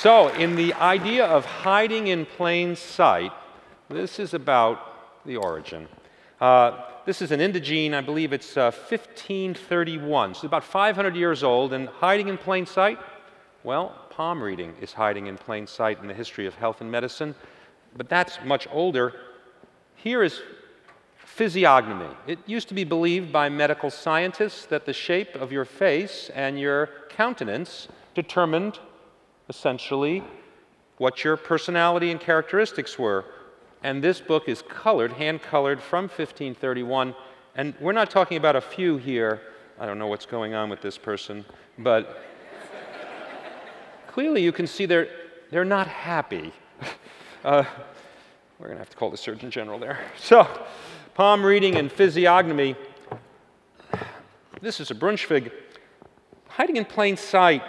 So, in the idea of hiding in plain sight, this is about the origin. This is an indigene, I believe it's 1531, so about 500 years old, and hiding in plain sight? Well, palm reading is hiding in plain sight in the history of health and medicine, but that's much older. Here is physiognomy. It used to be believed by medical scientists that the shape of your face and your countenance determined essentially what your personality and characteristics were. And this book is colored, hand-colored from 1531. And we're not talking about a few here. I don't know what's going on with this person, but clearly you can see they're not happy. We're going to have to call the Surgeon General there. So, palm reading and physiognomy. This is a Brunschwig. Hiding in plain sight.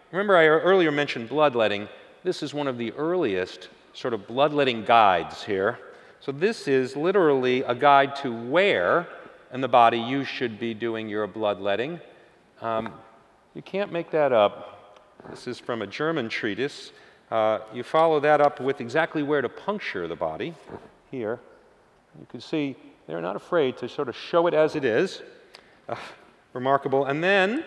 Remember I earlier mentioned bloodletting. This is one of the earliest sort of bloodletting guides here. So this is literally a guide to where in the body you should be doing your bloodletting. You can't make that up. This is from a German treatise. You follow that up with exactly where to puncture the body here. You can see they're not afraid to sort of show it as it is. Remarkable. And then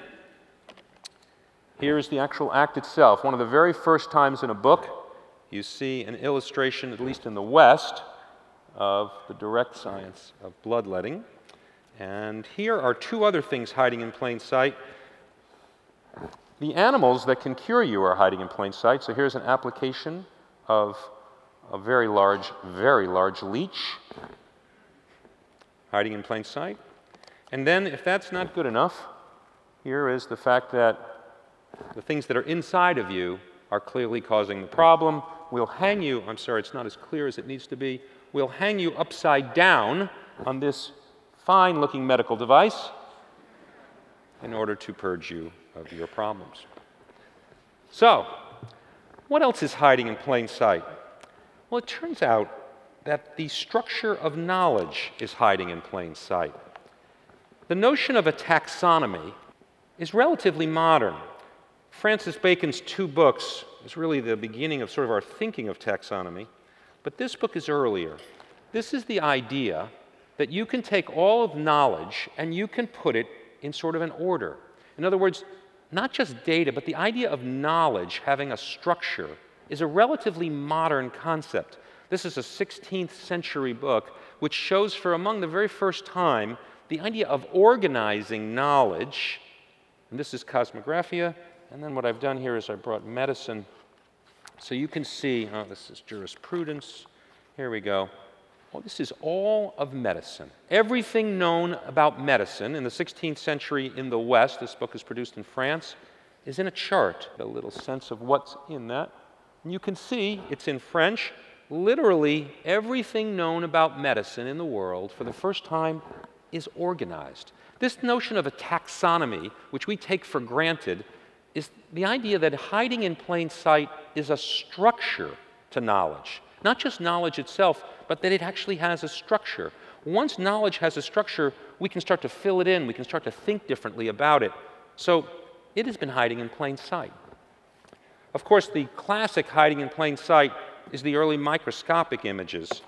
here's the actual act itself. One of the very first times in a book you see an illustration, at least in the West, of the direct science of bloodletting. And here are two other things hiding in plain sight. The animals that can cure you are hiding in plain sight. So here's an application of a very large leech hiding in plain sight. And then, if that's not good enough, here is the fact that the things that are inside of you are clearly causing the problem. We'll hang you, I'm sorry, it's not as clear as it needs to be. We'll hang you upside down on this fine-looking medical device in order to purge you of your problems. So, what else is hiding in plain sight? Well, it turns out that the structure of knowledge is hiding in plain sight. The notion of a taxonomy is relatively modern. Francis Bacon's two books is really the beginning of sort of our thinking of taxonomy, but this book is earlier. This is the idea that you can take all of knowledge and you can put it in sort of an order. In other words, not just data, but the idea of knowledge having a structure is a relatively modern concept. This is a 16th century book which shows for among the very first time the idea of organizing knowledge. And this is Cosmographia. And then what I've done here is I brought medicine. So you can see, oh, this is jurisprudence. Here we go. Well, this is all of medicine. Everything known about medicine in the 16th century in the West, this book is produced in France, is in a chart. A little sense of what's in that. And you can see it's in French. Literally everything known about medicine in the world for the first time is organized. This notion of a taxonomy, which we take for granted, is the idea that hiding in plain sight is a structure to knowledge. Not just knowledge itself, but that it actually has a structure. Once knowledge has a structure, we can start to fill it in, we can start to think differently about it. So it has been hiding in plain sight. Of course, the classic hiding in plain sight is the early microscopic images.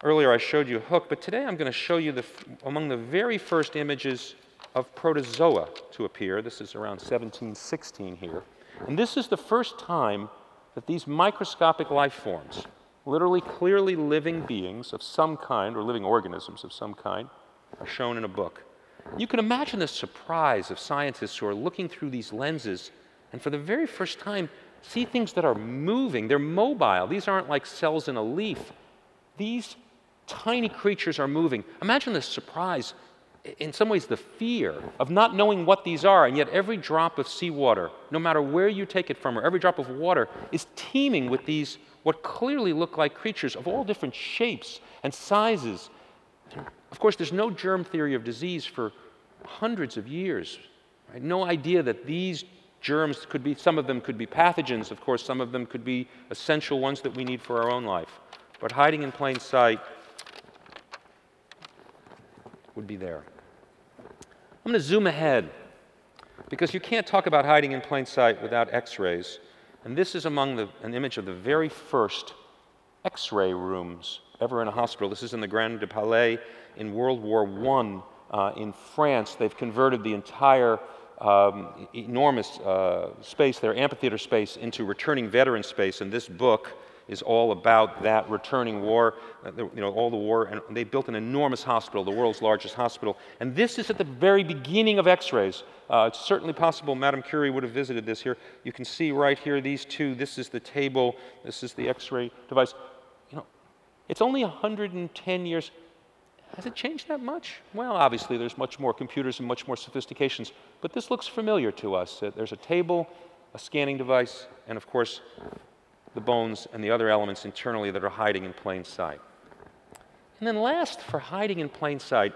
Earlier I showed you a hook, but today I'm going to show you among the very first images of protozoa to appear. This is around 1716 here. And this is the first time that these microscopic life forms, literally clearly living beings of some kind, or living organisms of some kind, are shown in a book. You can imagine the surprise of scientists who are looking through these lenses and for the very first time see things that are moving. They're mobile. These aren't like cells in a leaf. These tiny creatures are moving. Imagine the surprise, in some ways the fear of not knowing what these are, and yet every drop of seawater, no matter where you take it from, or every drop of water, is teeming with these what clearly look like creatures of all different shapes and sizes. Of course, there's no germ theory of disease for hundreds of years. Right? No idea that these germs could be, some of them could be pathogens, of course, some of them could be essential ones that we need for our own life. But hiding in plain sight would be there. I'm going to zoom ahead, because you can't talk about hiding in plain sight without X-rays. And this is an image of the very first X-ray rooms ever in a hospital. This is in the Grand du Palais in World War I in France. They've converted the entire enormous space, their amphitheater space, into returning veteran space, and this book is all about that returning war, all the war, and they built an enormous hospital, the world's largest hospital. And this is at the very beginning of X-rays. It's certainly possible Madame Curie would have visited this here. You can see right here these two. This is the table. This is the X-ray device. It's only 110 years. Has it changed that much? Well, obviously there's much more computers and much more sophistications, but this looks familiar to us. There's a table, a scanning device, and of course the bones and the other elements internally that are hiding in plain sight. And then last, for hiding in plain sight,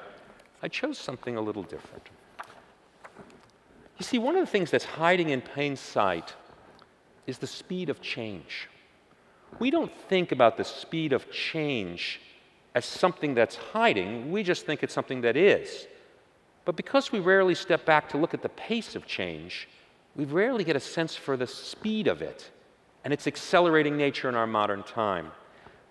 I chose something a little different. You see, one of the things that's hiding in plain sight is the speed of change. We don't think about the speed of change as something that's hiding. We just think it's something that is. But because we rarely step back to look at the pace of change, we rarely get a sense for the speed of it and its accelerating nature in our modern time.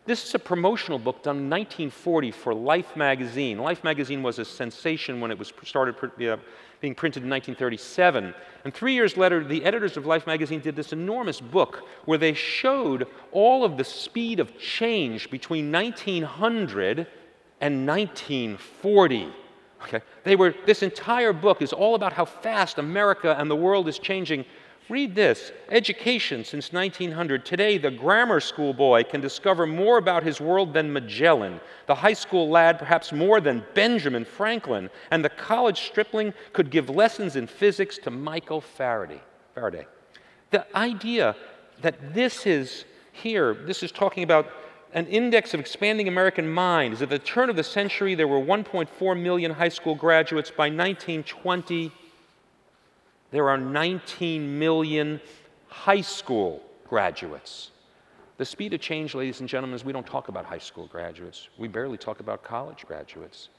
This is a promotional book done in 1940 for Life magazine. Life magazine was a sensation when it was started being printed in 1937. And 3 years later, the editors of Life magazine did this enormous book where they showed all of the speed of change between 1900 and 1940. Okay? This entire book is all about how fast America and the world is changing. Read this. Education since 1900. Today, the grammar school boy can discover more about his world than Magellan. The high school lad perhaps more than Benjamin Franklin. And the college stripling could give lessons in physics to Michael Faraday. The idea that this is talking about an index of expanding American mind is at the turn of the century there were 1.4 million high school graduates. By 1920, there are 19 million high school graduates. The speed of change, ladies and gentlemen, is we don't talk about high school graduates. We barely talk about college graduates.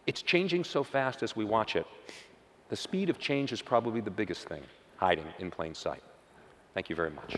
It's changing so fast as we watch it. The speed of change is probably the biggest thing hiding in plain sight. Thank you very much.